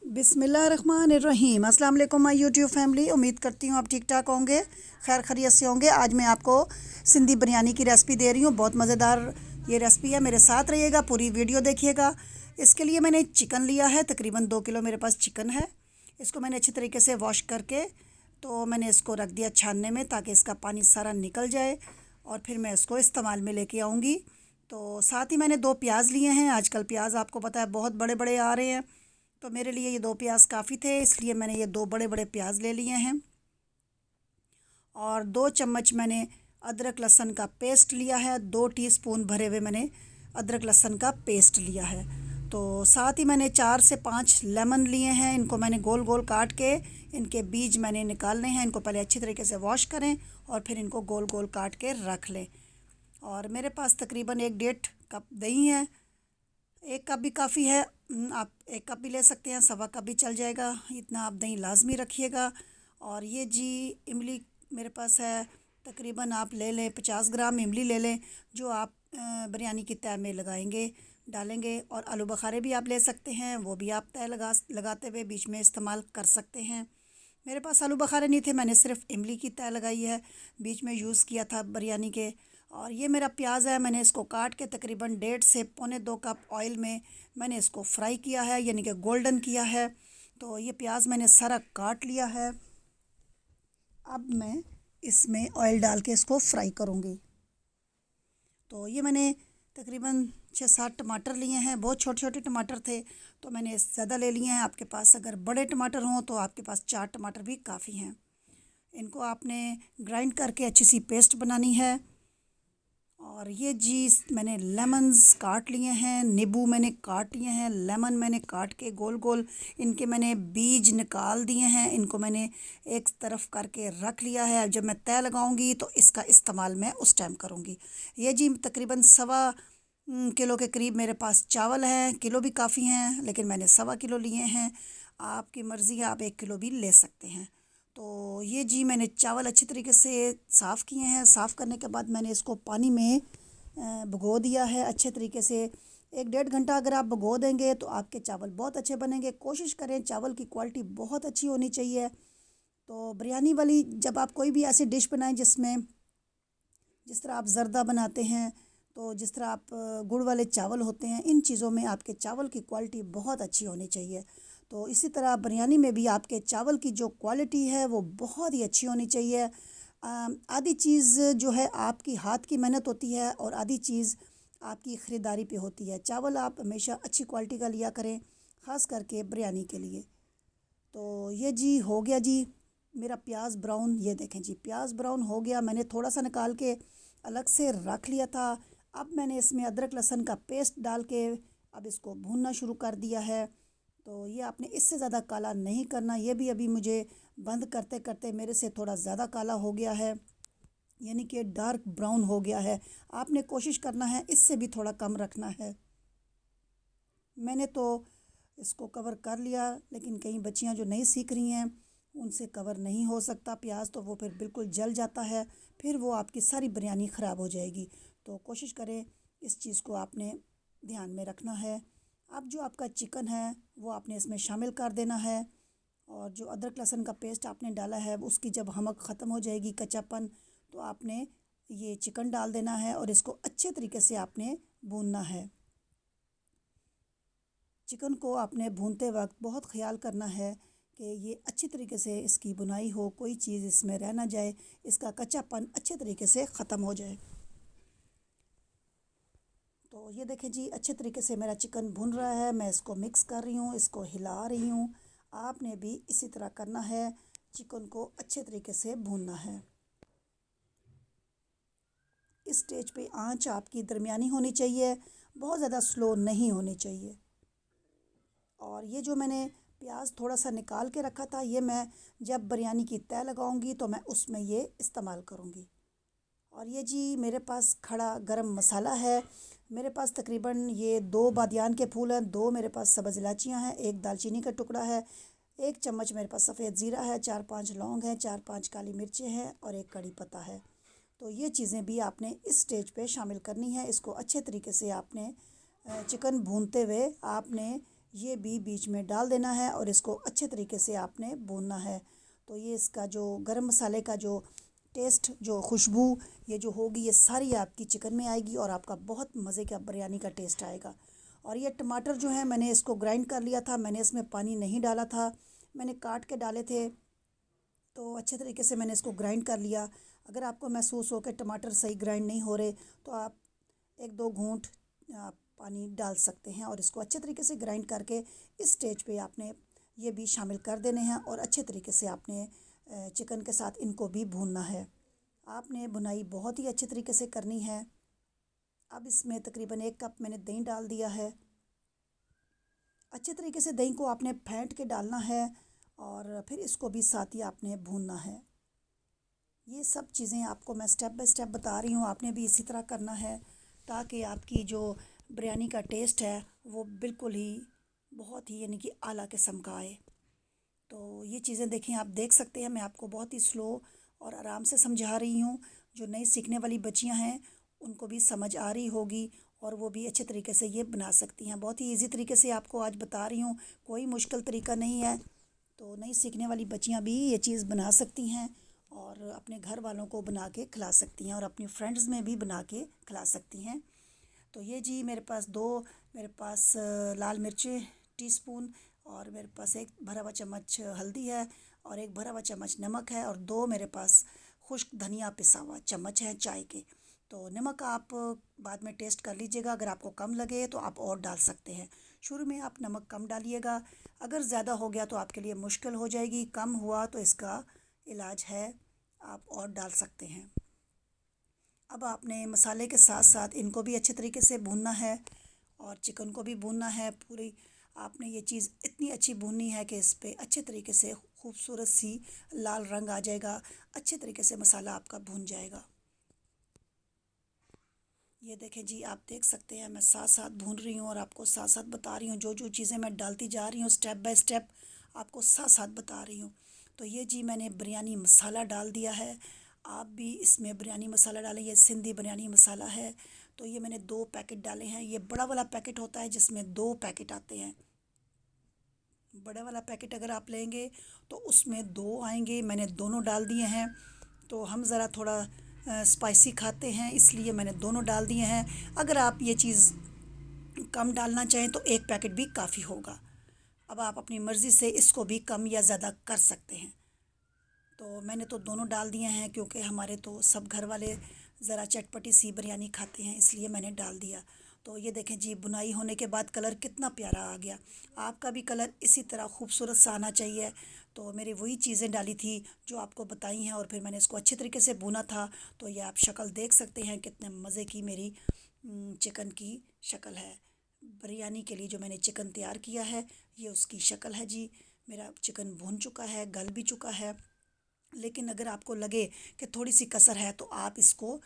बिस्मिल्लाहिर्रहमानिर्रहीम। अस्सलाम वालेकुम माय यूट्यूब फैमिली। उम्मीद करती हूँ आप ठीक ठाक होंगे, खैर खैरियत से होंगे। आज मैं आपको सिंधी बिरयानी की रेसिपी दे रही हूँ। बहुत मज़ेदार ये रेसिपी है, मेरे साथ रहिएगा, पूरी वीडियो देखिएगा। इसके लिए मैंने चिकन लिया है, तकरीबन 2 किलो मेरे पास चिकन है। इसको मैंने अच्छी तरीके से वॉश करके तो मैंने इसको रख दिया छानने में, ताकि इसका पानी सारा निकल जाए और फिर मैं इसको इस्तेमाल में लेके आऊँगी। तो साथ ही मैंने 2 प्याज लिए हैं। आजकल प्याज आपको पता है बहुत बड़े बड़े आ रहे हैं, तो मेरे लिए ये 2 प्याज काफ़ी थे, इसलिए मैंने ये 2 बड़े बड़े प्याज ले लिए हैं। और 2 चम्मच मैंने अदरक लहसुन का पेस्ट लिया है। 2 टीस्पून भरे हुए मैंने अदरक लहसुन का पेस्ट लिया है। तो साथ ही मैंने 4 से 5 लेमन लिए हैं। इनको मैंने गोल गोल काट के इनके बीज मैंने निकालने हैं। इनको पहले अच्छी तरीके से वॉश करें और फिर इनको गोल गोल काट के रख लें। और मेरे पास तकरीबन 1 डेढ़ कप दही है। 1 कप भी काफ़ी है, आप 1 कप भी ले सकते हैं, सवा कप भी चल जाएगा। इतना आप दही लाजमी रखिएगा। और ये जी इमली मेरे पास है, तकरीबन आप ले लें 50 ग्राम इमली ले लें, जो आप बिरयानी की तह में डालेंगे। और आलू बुखारे भी आप ले सकते हैं, वो भी आप तह लगाते हुए बीच में इस्तेमाल कर सकते हैं। मेरे पास आलू बुखारे नहीं थे, मैंने सिर्फ इमली की तह लगाई है, बीच में यूज़ किया था बिरयानी के। और ये मेरा प्याज है, मैंने इसको काट के तकरीबन 1.5 से पौने 2 कप ऑयल में मैंने इसको फ्राई किया है, यानी कि गोल्डन किया है। तो ये प्याज मैंने सारा काट लिया है। अब मैं इसमें ऑयल डाल के इसको फ्राई करूँगी। तो ये मैंने तकरीबन 6-7 टमाटर लिए हैं। बहुत छोटे छोटे टमाटर थे, तो मैंने ज़्यादा ले लिए हैं। आपके पास अगर बड़े टमाटर हों तो आपके पास 4 टमाटर भी काफ़ी हैं। इनको आपने ग्राइंड करके अच्छी सी पेस्ट बनानी है। और ये जी मैंने लेमन्स काट लिए हैं, नींबू मैंने काट लिए हैं, लेमन मैंने काट के गोल गोल इनके मैंने बीज निकाल दिए हैं। इनको मैंने एक तरफ करके रख लिया है। जब मैं तय लगाऊंगी तो इसका इस्तेमाल मैं उस टाइम करूंगी। ये जी तकरीबन सवा किलो के करीब मेरे पास चावल हैं। किलो भी काफ़ी हैं, लेकिन मैंने सवा किलो लिए हैं। आपकी मर्ज़ी है, आप 1 किलो भी ले सकते हैं। तो ये जी मैंने चावल अच्छी तरीके से साफ़ किए हैं। साफ़ करने के बाद मैंने इसको पानी में भिगो दिया है अच्छे तरीके से। 1-1.5 घंटा अगर आप भिगो देंगे तो आपके चावल बहुत अच्छे बनेंगे। कोशिश करें चावल की क्वालिटी बहुत अच्छी होनी चाहिए। तो बिरयानी वाली जब आप कोई भी ऐसी डिश बनाएं जिसमें, जिस तरह आप ज़र्दा बनाते हैं, तो जिस तरह आप गुड़ वाले चावल होते हैं, इन चीज़ों में आपके चावल की क्वालिटी बहुत अच्छी होनी चाहिए। तो इसी तरह बिरयानी में भी आपके चावल की जो क्वालिटी है वो बहुत ही अच्छी होनी चाहिए। आधी चीज़ जो है आपकी हाथ की मेहनत होती है और आधी चीज़ आपकी ख़रीदारी पे होती है। चावल आप हमेशा अच्छी क्वालिटी का लिया करें, ख़ास करके बिरयानी के लिए। तो ये जी हो गया जी मेरा प्याज ब्राउन। ये देखें जी प्याज ब्राउन हो गया। मैंने थोड़ा सा निकाल के अलग से रख लिया था। अब मैंने इसमें अदरक लहसुन का पेस्ट डाल के अब इसको भूनना शुरू कर दिया है। तो ये आपने इससे ज़्यादा काला नहीं करना। ये भी अभी मुझे बंद करते करते मेरे से थोड़ा ज़्यादा काला हो गया है, यानी कि डार्क ब्राउन हो गया है। आपने कोशिश करना है इससे भी थोड़ा कम रखना है। मैंने तो इसको कवर कर लिया, लेकिन कई बच्चियां जो नहीं सीख रही हैं उनसे कवर नहीं हो सकता प्याज, तो वो फिर बिल्कुल जल जाता है, फिर वो आपकी सारी बिरयानी ख़राब हो जाएगी। तो कोशिश करें, इस चीज़ को आपने ध्यान में रखना है। अब जो आपका चिकन है वो आपने इसमें शामिल कर देना है। और जो अदरक लहसुन का पेस्ट आपने डाला है उसकी जब हमक ख़त्म हो जाएगी, कच्चापन, तो आपने ये चिकन डाल देना है और इसको अच्छे तरीके से आपने भूनना है। चिकन को आपने भूनते वक्त बहुत ख्याल करना है कि ये अच्छी तरीके से इसकी बुनाई हो, कोई चीज़ इसमें रह ना जाए, इसका कच्चापन अच्छे तरीके से ख़त्म हो जाए। तो ये देखें जी अच्छे तरीके से मेरा चिकन भुन रहा है। मैं इसको मिक्स कर रही हूँ, इसको हिला रही हूँ। आपने भी इसी तरह करना है, चिकन को अच्छे तरीके से भूनना है। इस स्टेज पे आंच आपकी दरमियानी होनी चाहिए, बहुत ज़्यादा स्लो नहीं होनी चाहिए। और ये जो मैंने प्याज थोड़ा सा निकाल के रखा था, ये मैं जब बिरयानी की तह लगाऊंगी तो मैं उसमें ये इस्तेमाल करूंगी। और ये जी मेरे पास खड़ा गरम मसाला है। मेरे पास तकरीबन ये 2 बादियान के फूल हैं, 2 मेरे पास सब्ज़ इलायचियाँ हैं, 1 दालचीनी का टुकड़ा है, 1 चम्मच मेरे पास सफ़ेद ज़ीरा है, 4-5 लौंग हैं, 4-5 काली मिर्चें हैं और 1 कड़ी पत्ता है। तो ये चीज़ें भी आपने इस स्टेज पे शामिल करनी है। इसको अच्छे तरीके से आपने चिकन भूनते हुए आपने ये भी बीच में डाल देना है और इसको अच्छे तरीके से आपने भूनना है। तो ये इसका जो गरम मसाले का जो टेस्ट, जो खुशबू ये जो होगी, ये सारी आपकी चिकन में आएगी और आपका बहुत मज़े का बिरयानी का टेस्ट आएगा। और ये टमाटर जो है मैंने इसको ग्राइंड कर लिया था, मैंने इसमें पानी नहीं डाला था, मैंने काट के डाले थे। तो अच्छे तरीके से मैंने इसको ग्राइंड कर लिया। अगर आपको महसूस हो कि टमाटर सही ग्राइंड नहीं हो रहे तो आप एक दो घूंट आप पानी डाल सकते हैं और इसको अच्छे तरीके से ग्राइंड करके इस स्टेज पे आपने ये भी शामिल कर देने हैं और अच्छे तरीके से आपने चिकन के साथ इनको भी भूनना है। आपने भुनाई बहुत ही अच्छे तरीके से करनी है। अब इसमें तकरीबन 1 कप मैंने दही डाल दिया है। अच्छे तरीके से दही को आपने फेंट के डालना है और फिर इसको भी साथ ही आपने भूनना है। ये सब चीज़ें आपको मैं स्टेप बाय स्टेप बता रही हूँ, आपने भी इसी तरह करना है ताकि आपकी जो बिरयानी का टेस्ट है वो बिल्कुल ही बहुत ही यानी कि आला किस्म का आए। तो ये चीज़ें देखें, आप देख सकते हैं मैं आपको बहुत ही स्लो और आराम से समझा रही हूँ। जो नई सीखने वाली बच्चियाँ हैं उनको भी समझ आ रही होगी और वो भी अच्छे तरीके से ये बना सकती हैं। बहुत ही इजी तरीके से आपको आज बता रही हूँ, कोई मुश्किल तरीका नहीं है। तो नई सीखने वाली बच्चियाँ भी ये चीज़ बना सकती हैं और अपने घर वालों को बना के खिला सकती हैं और अपनी फ्रेंड्स में भी बना के खिला सकती हैं। तो ये जी मेरे पास लाल मिर्चें टीस्पून और मेरे पास एक भरा हुआ चम्मच हल्दी है और एक भरा हुआ चम्मच नमक है और 2 मेरे पास खुश्क धनिया पिसा हुआ चम्मच है चाय के। तो नमक आप बाद में टेस्ट कर लीजिएगा, अगर आपको कम लगे तो आप और डाल सकते हैं। शुरू में आप नमक कम डालिएगा, अगर ज़्यादा हो गया तो आपके लिए मुश्किल हो जाएगी, कम हुआ तो इसका इलाज है, आप और डाल सकते हैं। अब आपने मसाले के साथ साथ इनको भी अच्छे तरीके से भूनना है और चिकन को भी भूनना है। पूरी आपने ये चीज़ इतनी अच्छी भूननी है कि इस पे अच्छे तरीके से खूबसूरत सी लाल रंग आ जाएगा, अच्छे तरीके से मसाला आपका भून जाएगा। ये देखें जी, आप देख सकते हैं मैं साथ साथ भून रही हूँ और आपको साथ साथ बता रही हूँ, जो जो चीज़ें मैं डालती जा रही हूँ स्टेप बाय स्टेप आपको साथ साथ बता रही हूँ। तो ये जी मैंने बिरयानी मसाला डाल दिया है, आप भी इसमें बिरयानी मसाला डालें, ये सिंधी बिरयानी मसाला है। तो ये मैंने 2 पैकेट डाले हैं, ये बड़ा वाला पैकेट होता है जिसमें 2 पैकेट आते हैं। बड़ा वाला पैकेट अगर आप लेंगे तो उसमें 2 आएंगे, मैंने दोनों डाल दिए हैं। तो हम ज़रा थोड़ा स्पाइसी खाते हैं इसलिए मैंने दोनों डाल दिए हैं। अगर आप ये चीज़ कम डालना चाहें तो 1 पैकेट भी काफ़ी होगा। अब आप अपनी मर्ज़ी से इसको भी कम या ज़्यादा कर सकते हैं। तो मैंने तो दोनों डाल दिए हैं क्योंकि हमारे तो सब घर वाले ज़रा चटपटी सी बिरयानी खाते हैं, इसलिए मैंने डाल दिया। तो ये देखें जी, बुनाई होने के बाद कलर कितना प्यारा आ गया। आपका भी कलर इसी तरह खूबसूरत सा आना चाहिए। तो मेरी वही चीज़ें डाली थी जो आपको बताई हैं और फिर मैंने इसको अच्छे तरीके से भुना था। तो ये आप शक्ल देख सकते हैं कितने मज़े की मेरी चिकन की शक्ल है। बिरयानी के लिए जो मैंने चिकन तैयार किया है ये उसकी शक्ल है जी। मेरा चिकन भुन चुका है, गल भी चुका है। लेकिन अगर आपको लगे कि थोड़ी सी कसर है तो आप इसको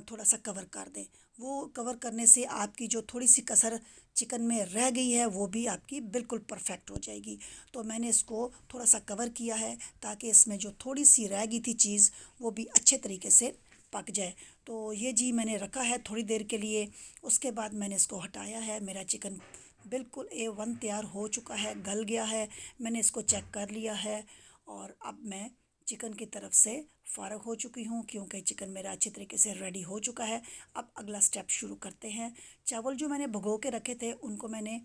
थोड़ा सा कवर कर दें। वो कवर करने से आपकी जो थोड़ी सी कसर चिकन में रह गई है वो भी आपकी बिल्कुल परफेक्ट हो जाएगी। तो मैंने इसको थोड़ा सा कवर किया है ताकि इसमें जो थोड़ी सी रह गई थी चीज़ वो भी अच्छे तरीके से पक जाए। तो ये जी मैंने रखा है थोड़ी देर के लिए, उसके बाद मैंने इसको हटाया है। मेरा चिकन बिल्कुल A1 तैयार हो चुका है, गल गया है, मैंने इसको चेक कर लिया है और अब मैं चिकन की तरफ से फ़ारग हो चुकी हूँ क्योंकि चिकन मेरा अच्छे तरीके से रेडी हो चुका है। अब अगला स्टेप शुरू करते हैं। चावल जो मैंने भिगो के रखे थे उनको मैंने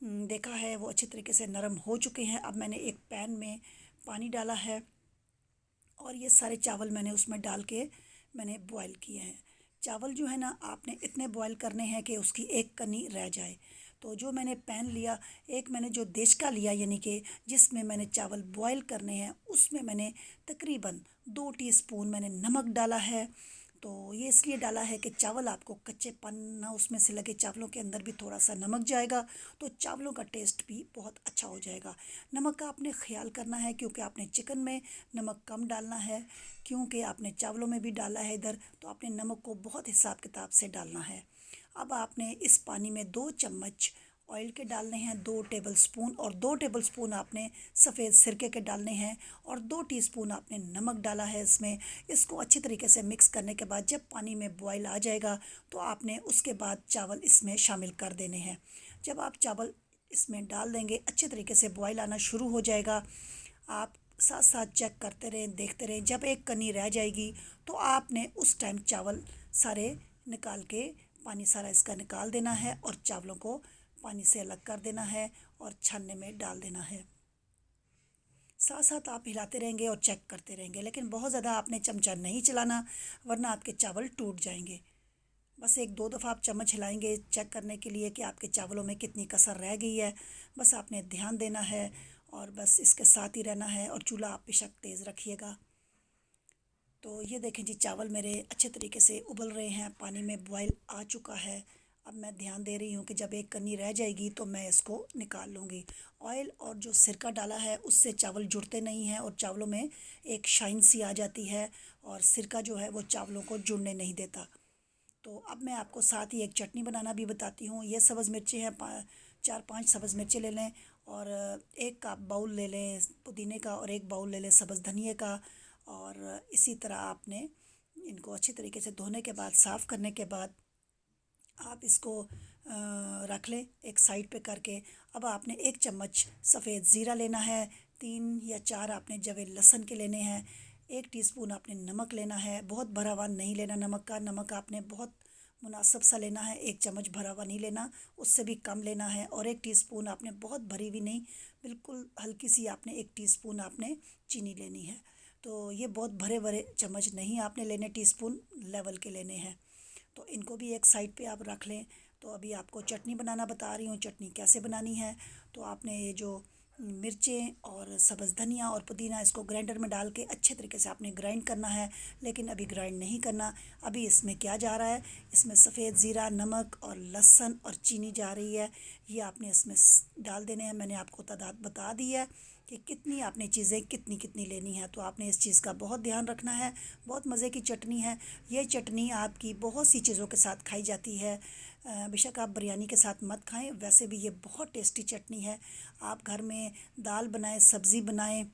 देखा है वो अच्छे तरीके से नरम हो चुके हैं। अब मैंने एक पैन में पानी डाला है और ये सारे चावल मैंने उसमें डाल के मैंने बॉईल किए हैं। चावल जो है ना आपने इतने बॉईल करने हैं कि उसकी एक कनी रह जाए। तो जो मैंने पैन लिया, एक मैंने जो देश का लिया यानी कि जिसमें मैंने चावल बॉईल करने हैं, उसमें मैंने तकरीबन 2 टीस्पून मैंने नमक डाला है। तो ये इसलिए डाला है कि चावल आपको कच्चेपन ना उसमें से लगे, चावलों के अंदर भी थोड़ा सा नमक जाएगा तो चावलों का टेस्ट भी बहुत अच्छा हो जाएगा। नमक का आपने ख्याल करना है क्योंकि आपने चिकन में नमक कम डालना है, क्योंकि आपने चावलों में भी डाला है इधर, तो आपने नमक को बहुत हिसाब किताब से डालना है। अब आपने इस पानी में 2 चम्मच ऑयल के डालने हैं, 2 टेबलस्पून, और 2 टेबलस्पून आपने सफ़ेद सिरके के डालने हैं और 2 टीस्पून आपने नमक डाला है इसमें। इसको अच्छी तरीके से मिक्स करने के बाद जब पानी में बॉयल आ जाएगा तो आपने उसके बाद चावल इसमें शामिल कर देने हैं। जब आप चावल इसमें डाल देंगे। अच्छे तरीके से बॉईल आना शुरू हो जाएगा। आप साथ साथ चेक करते रहें, देखते रहें। जब एक कनी रह जाएगी तो आपने उस टाइम चावल सारे निकाल के, पानी सारा इसका निकाल देना है और चावलों को पानी से अलग कर देना है और छन्ने में डाल देना है। साथ साथ आप हिलाते रहेंगे और चेक करते रहेंगे, लेकिन बहुत ज़्यादा आपने चमचा नहीं चलाना, वरना आपके चावल टूट जाएंगे। बस एक दो दफ़ा आप चम्मच हिलाएंगे चेक करने के लिए कि आपके चावलों में कितनी कसर रह गई है। बस आपने ध्यान देना है और बस इसके साथ ही रहना है। और चूल्हा आप बेशक तेज़ रखिएगा। तो ये देखें जी, चावल मेरे अच्छे तरीके से उबल रहे हैं, पानी में बॉयल आ चुका है। अब मैं ध्यान दे रही हूँ कि जब एक कन्नी रह जाएगी तो मैं इसको निकाल लूँगी। ऑयल और जो सिरका डाला है उससे चावल जुड़ते नहीं हैं और चावलों में एक शाइन सी आ जाती है, और सिरका जो है वो चावलों को जुड़ने नहीं देता। तो अब मैं आपको साथ ही एक चटनी बनाना भी बताती हूँ। ये सब्ज़ मिर्ची हैं, 4-5 सब्ज़ मिर्ची ले लें और एक कप बाउल ले लें पुदीने का और एक बाउल ले लें सब्ज़ धनिए का। और इसी तरह आपने इनको अच्छी तरीके से धोने के बाद, साफ़ करने के बाद आप इसको रख लें एक साइड पे करके। अब आपने एक चम्मच सफ़ेद ज़ीरा लेना है, 3 या 4 आपने जवे लहसुन के लेने हैं, 1 टीस्पून आपने नमक लेना है। बहुत भरा हुआ नहीं लेना नमक का, नमक आपने बहुत मुनासिब सा लेना है, 1 चम्मच भरा हुआ नहीं लेना, उससे भी कम लेना है। और 1 टीस्पून आपने बहुत भरी हुई नहीं, बिल्कुल हल्की सी आपने 1 टीस्पून आपने चीनी लेनी है। तो ये बहुत भरे भरे चम्मच नहीं आपने लेने, टीस्पून लेवल के लेने हैं। तो इनको भी एक साइड पे आप रख लें। तो अभी आपको चटनी बनाना बता रही हूँ, चटनी कैसे बनानी है। तो आपने ये जो मिर्चें और सब्ज़ धनिया और पुदीना, इसको ग्राइंडर में डाल के अच्छे तरीके से आपने ग्राइंड करना है। लेकिन अभी ग्राइंड नहीं करना, अभी इसमें क्या जा रहा है, इसमें सफ़ेद ज़ीरा, नमक और लहसुन और चीनी जा रही है। ये आपने इसमें डाल देने हैं। मैंने आपको तादाद बता दी है कि कितनी आपने चीज़ें कितनी कितनी लेनी है। तो आपने इस चीज़ का बहुत ध्यान रखना है। बहुत मज़े की चटनी है। ये चटनी आपकी बहुत सी चीज़ों के साथ खाई जाती है। बेशक आप बिरयानी के साथ मत खाएं, वैसे भी ये बहुत टेस्टी चटनी है। आप घर में दाल बनाएं, सब्ज़ी बनाएं,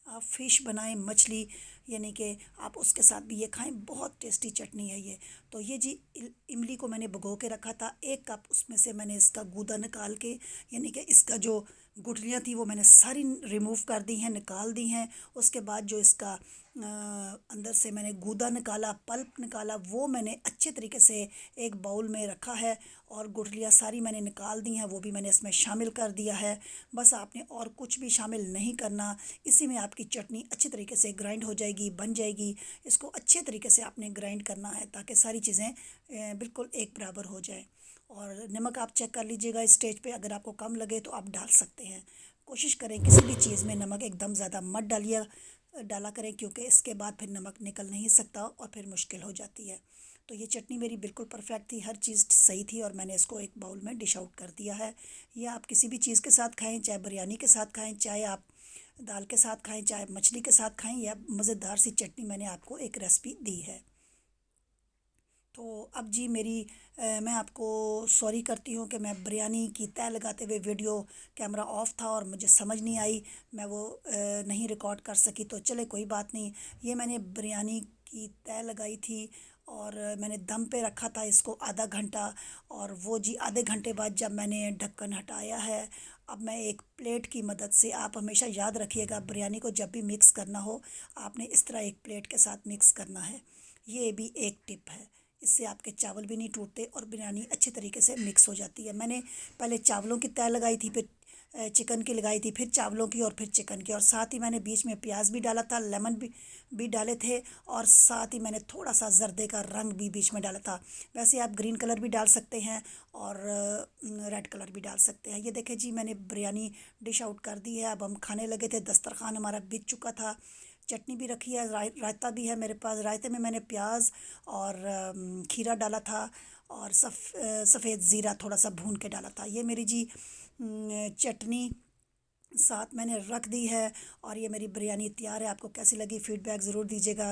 आप फ़िश बनाएं, मछली, यानी कि आप उसके साथ भी ये खाएं। बहुत टेस्टी चटनी है ये। तो ये जी इमली को मैंने भिगो के रखा था 1 कप, उसमें से मैंने इसका गूदा निकाल के, यानी कि इसका जो गुठलियाँ थी वो मैंने सारी रिमूव कर दी हैं, निकाल दी हैं। उसके बाद जो इसका अंदर से मैंने गूदा निकाला, पल्प निकाला, वो मैंने अच्छे तरीके से एक बाउल में रखा है। और गुठलियाँ सारी मैंने निकाल दी हैं, वो भी मैंने इसमें शामिल कर दिया है। बस आपने और कुछ भी शामिल नहीं करना। इसी में आपकी चटनी अच्छी तरीके से ग्राइंड हो जाएगी, बन जाएगी। इसको अच्छे तरीके से आपने ग्राइंड करना है ताकि सारी चीज़ें बिल्कुल एक बराबर हो जाए। और नमक आप चेक कर लीजिएगा इस स्टेज पे, अगर आपको कम लगे तो आप डाल सकते हैं। कोशिश करें किसी भी चीज़ में नमक एकदम ज़्यादा मत डाला करें, क्योंकि इसके बाद फिर नमक निकल नहीं सकता और फिर मुश्किल हो जाती है। तो ये चटनी मेरी बिल्कुल परफेक्ट थी, हर चीज़ सही थी और मैंने इसको एक बाउल में डिश आउट कर दिया है। ये आप किसी भी चीज़ के साथ खाएं, चाहे बिरयानी के साथ खाएं, चाहे आप दाल के साथ खाएं, चाहे मछली के साथ खाएं, या मज़ेदार सी चटनी मैंने आपको एक रेसिपी दी है। तो अब जी मैं आपको सॉरी करती हूँ कि मैं बिरयानी की तय लगाते हुए वीडियो कैमरा ऑफ था और मुझे समझ नहीं आई, मैं वो नहीं रिकॉर्ड कर सकी। तो चले कोई बात नहीं। ये मैंने बिरयानी की तय लगाई थी और मैंने दम पे रखा था इसको आधा घंटा। और वो जी आधे घंटे बाद जब मैंने ढक्कन हटाया है, अब मैं एक प्लेट की मदद से, आप हमेशा याद रखिएगा बिरयानी को जब भी मिक्स करना हो, आपने इस तरह एक प्लेट के साथ मिक्स करना है। ये भी एक टिप है, इससे आपके चावल भी नहीं टूटते और बिरयानी अच्छे तरीके से मिक्स हो जाती है। मैंने पहले चावलों की तय लगाई थी, फिर चिकन की लगाई थी, फिर चावलों की और फिर चिकन की। और साथ ही मैंने बीच में प्याज भी डाला था, लेमन भी डाले थे, और साथ ही मैंने थोड़ा सा जर्दे का रंग भी बीच में डाला था। वैसे आप ग्रीन कलर भी डाल सकते हैं और रेड कलर भी डाल सकते हैं। ये देखें जी, मैंने बिरयानी डिश आउट कर दी है। अब हम खाने लगे थे, दस्तरखान हमारा बिक चुका था। चटनी भी रखी है, रायता भी है मेरे पास। रायते में मैंने प्याज और खीरा डाला था और सफ़ेद ज़ीरा थोड़ा सा भून के डाला था। ये मेरी जी चटनी साथ मैंने रख दी है और ये मेरी बिरयानी तैयार है। आपको कैसी लगी फीडबैक ज़रूर दीजिएगा,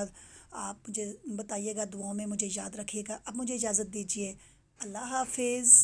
आप मुझे बताइएगा, दुआओं में मुझे याद रखिएगा। अब मुझे इजाज़त दीजिए, अल्लाह हाफिज़।